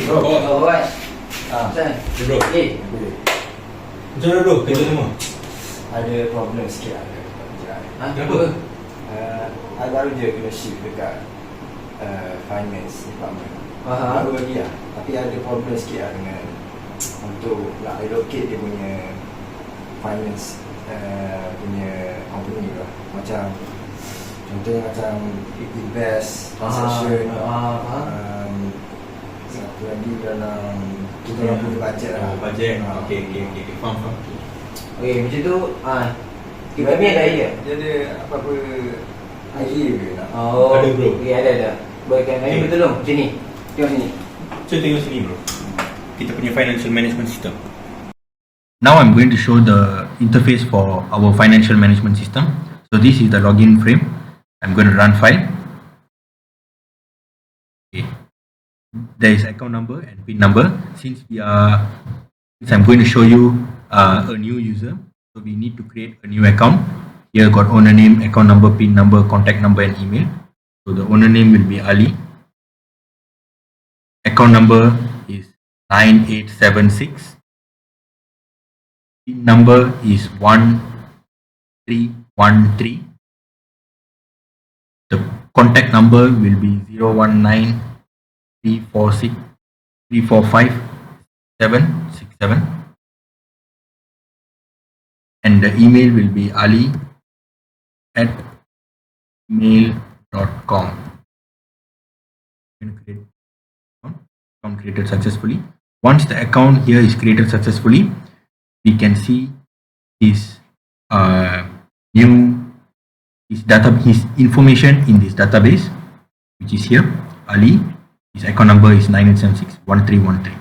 Bro, FAWWAZ. Macam? Bro. Eh. Macam mana bro? Kerja semua? Ada problem sikit lah dekat kerjaan. Kenapa? I baru je kena shift dekat finance department. Faham. Baru lagi lah. Tapi ada problem sikit lah dengan untuk nak allocate dia punya finance punya company lah. Macam contohnya macam invest, transaction, satu lagi dalam kita orang punya budget lah. Bajet. Okey. Faham. Okey, macam tu kita ni ada idea. Dia ada apa-apa idea ke nak? Oh, Ada, bro. Okey, ada. Baikkan kami bertolong. Sini. Tengok sini. So tengok sini bro. Kita punya financial management system. Now I'm going to show the interface for our financial management system. So this is the login frame. I'm going to run file. Okay. There is account number and PIN number. Since I'm going to show you a new user, so we need to create a new account. Here got owner name, account number, PIN number, contact number and email. So the owner name will be Ali. Account number is 9876. PIN number is 1313. The contact number will be 019 346 345 767, and the email will be ali@mail.com. Account created successfully. Once the account here is created successfully, we can see his his information in this database, which is here. Ali, his account number is 9876 1313.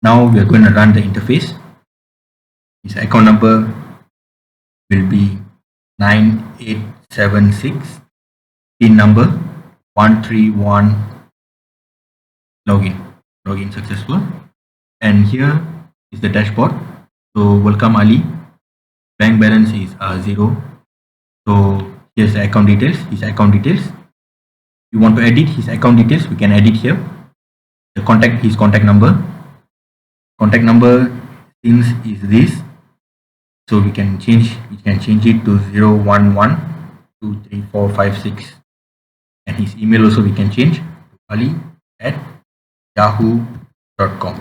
Now we are going to run the interface. His account number will be 9876, PIN number 131, login successful, and here is the dashboard. So welcome Ali, bank balance is 0. So here's the account details, his account details. You want to edit his account details, we can edit here. His contact number since is this, so we can change it to 011234556, and his email also we can change to ali@yahoo.com.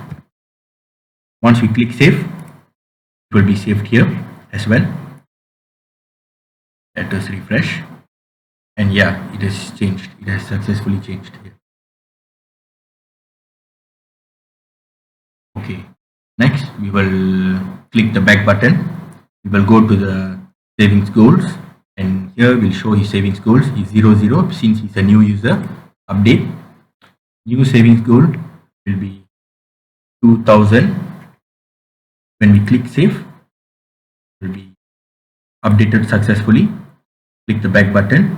Once we click save, it will be saved here as well. Let us refresh, and yeah, it has changed. It has successfully changed here. Okay, next we will click the back button. We will go to the savings goals, and here we'll show his savings goals is 00 since he's a new user. Update. New savings goal will be 2000. When we click save, it will be updated successfully. Click the back button,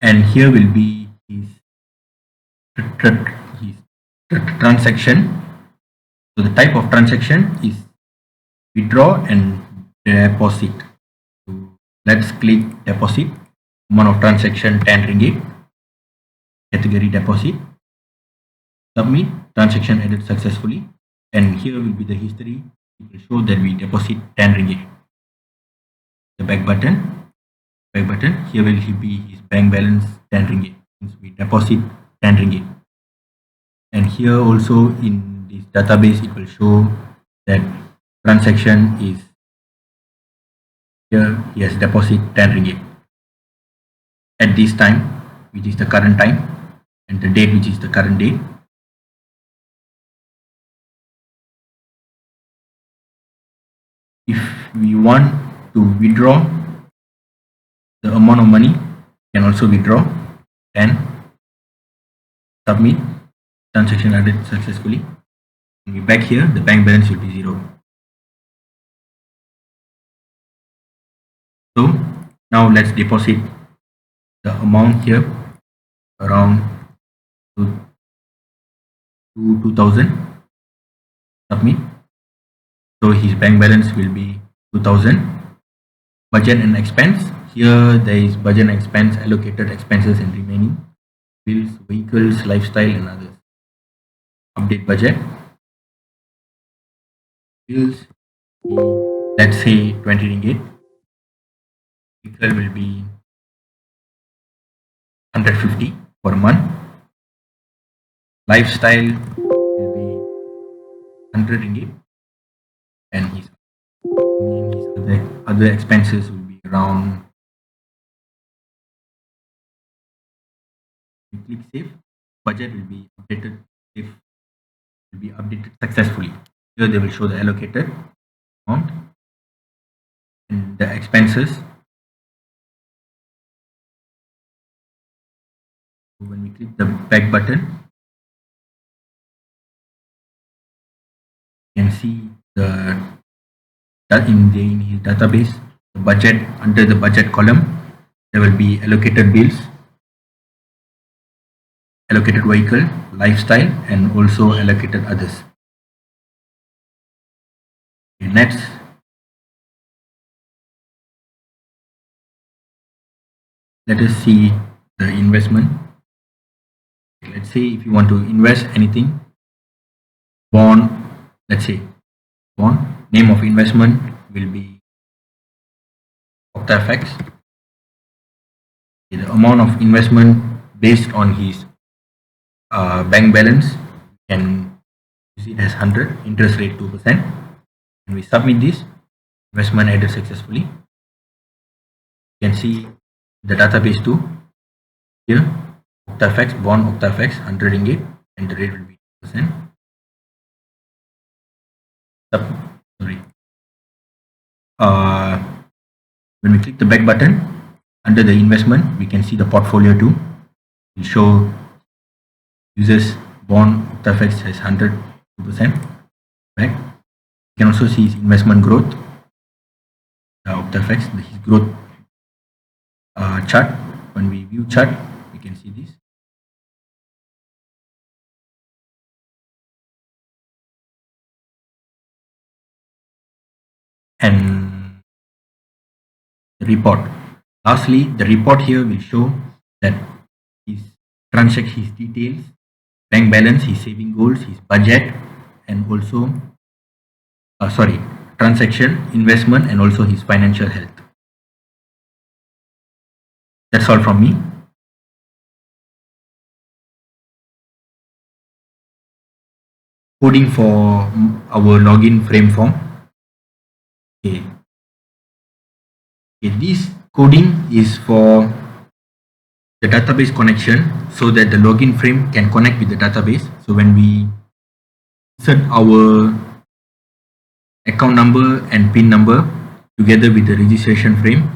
and here will be his transaction. So the type of transaction is withdraw and deposit. So let's click deposit. Amount of transaction 10 ringgit. Category deposit. Submit. Transaction added successfully. And here will be the history. It will show that we deposit 10 ringgit. The back button. Here will be his bank balance 10 ringgit. Since we deposit 10 ringgit. And here also in this database it will show that transaction is here. He has deposit 10 ringgit at this time, which is the current time, and the date, which is the current date. If we want to withdraw the amount of money, we can also withdraw and submit. Transaction added successfully. When we back here, the bank balance will be 0. So now let's deposit the amount here around 2000. Submit. So his bank balance will be 2000. budget and expense. Here there is budget and expense, allocated expenses and remaining bills, vehicles, lifestyle and others. Update budget. Bills, let's say 20 ringgit. Vehicle will be 150 per month. Lifestyle will be 100 ringgit, and his other expenses will be around. Click save. Budget will be updated if will be updated successfully. Here they will show the allocated amount and the expenses. When we click the back button, you can see in his database, the budget. Under the budget column, there will be allocated bills, allocated vehicle, lifestyle, and also allocated others. Okay, next, let us see the investment. Let's say if you want to invest anything, bond, let's say bond, name of investment will be OctaFX. The amount of investment based on his bank balance can use it as 100, interest rate 2%, and we submit this. Investment added successfully. You can see the database too. Here, OctaFX, bond OctaFX, 100 ringgit, and the rate will be 2%. When we click the back button, under the investment, we can see the portfolio too. It will show users bond OctaFX has 100%. Back. You can also see his investment growth. OctaFX, his growth chart. When we view chart, we can see this. And the report. Lastly, the report here will show that his transaction, his details, bank balance, his saving goals, his budget, and also transaction, investment, and also his financial health. That's all from me. Coding for our login frame form. Okay. This coding is for the database connection so that the login frame can connect with the database. So when we insert our account number and PIN number together with the registration frame,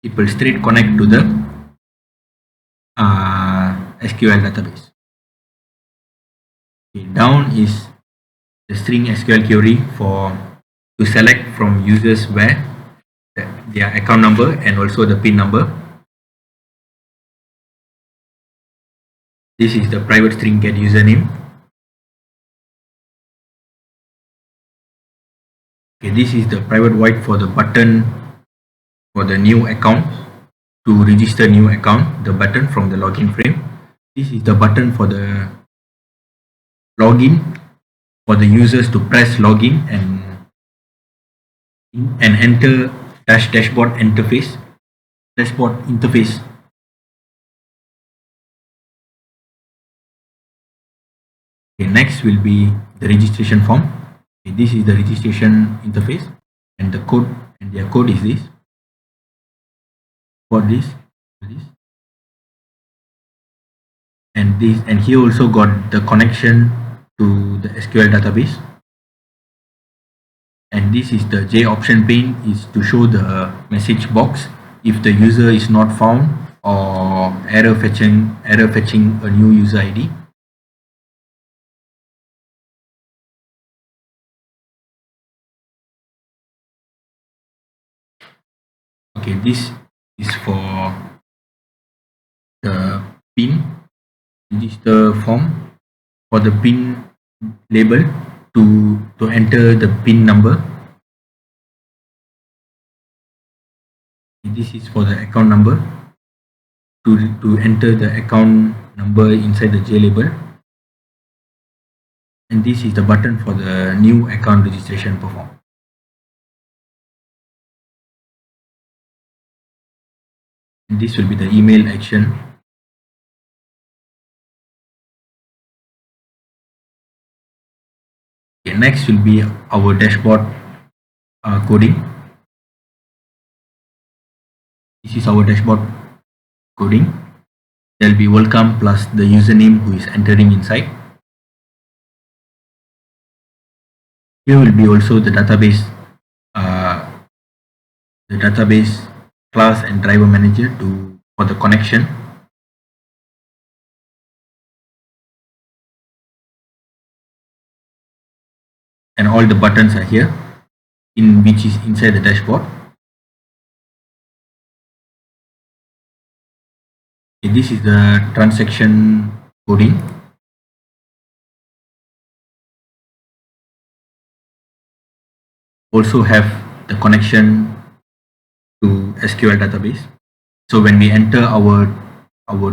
it will straight connect to the SQL database. Okay, down is the string SQL query to select from users where their account number and also the PIN number. This is the private string get username. Okay, this is the private void for the button for the new account to register new account, the button from the login frame. This is the button for the login for the users to press login and enter dashboard interface. Okay, next will be the registration form. Okay, this is the registration interface, and the code, and their code is this. For this, and this, and here also got the connection to the SQL database. And this is the J option pane, is to show the message box if the user is not found or error fetching a new user ID. Okay, this is for the PIN register form for the PIN label to enter the PIN number. This is for the account number. To enter the account number inside the J label, and this is the button for the new account registration perform. And this will be the email action. Okay, next will be our dashboard coding. This is our dashboard coding. There will be welcome plus the username who is entering inside. Here will be also the database class and driver manager for the connection. And all the buttons are here, which is inside the dashboard. Okay, this is the transaction coding. Also have the connection to SQL database. So when we enter our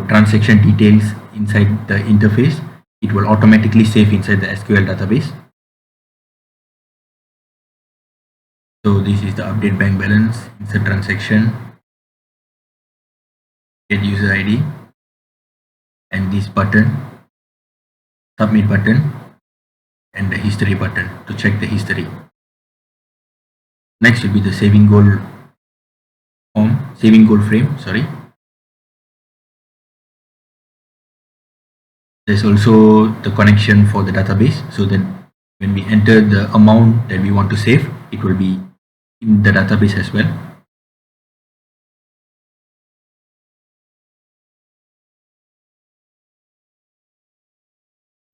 transaction details inside the interface, it will automatically save inside the SQL database. So this is the update bank balance, insert transaction, get user ID, and this button, submit button, and the history button to check the history. Next will be the saving goal frame. Sorry. There's also the connection for the database, so that when we enter the amount that we want to save, it will be in the database as well.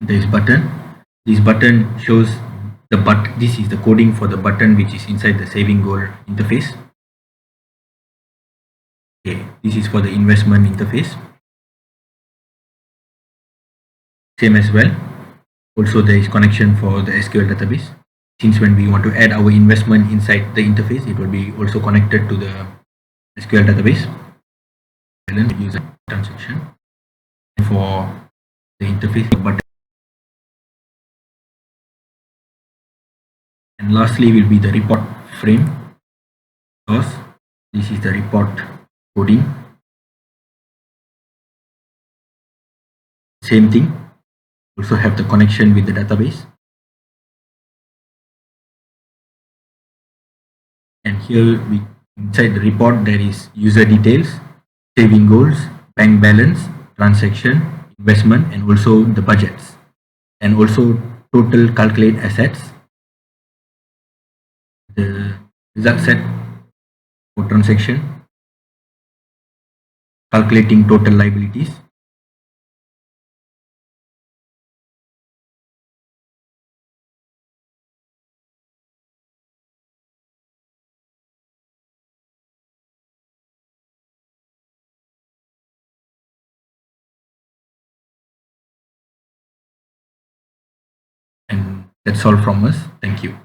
This button shows this is the coding for the button which is inside the saving goal interface. Okay, this is for the investment interface. Same as well. Also there is connection for the SQL database. Since when we want to add our investment inside the interface, it will be also connected to the SQL database. User transaction for the interface button. And lastly will be the report frame. Because this is the report coding. Same thing. Also have the connection with the database. And here inside the report there is user details, saving goals, bank balance, transaction, investment, and also the budgets, and also total calculate assets, the result set for transaction, calculating total liabilities, and that's all from us. Thank you.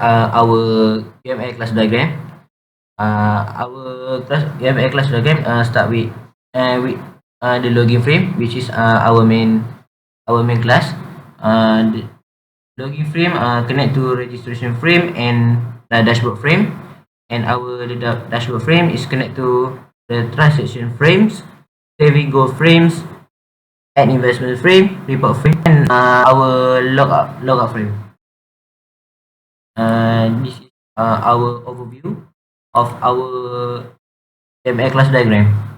Our QML class diagram. Our QML class diagram start with the login frame, which is our main class. The login frame connect to registration frame and the dashboard frame, and our dashboard frame is connect to the transaction frames, saving goal frames, and investment frame, report frame, and our logout frame. This is our overview of our MA class diagram.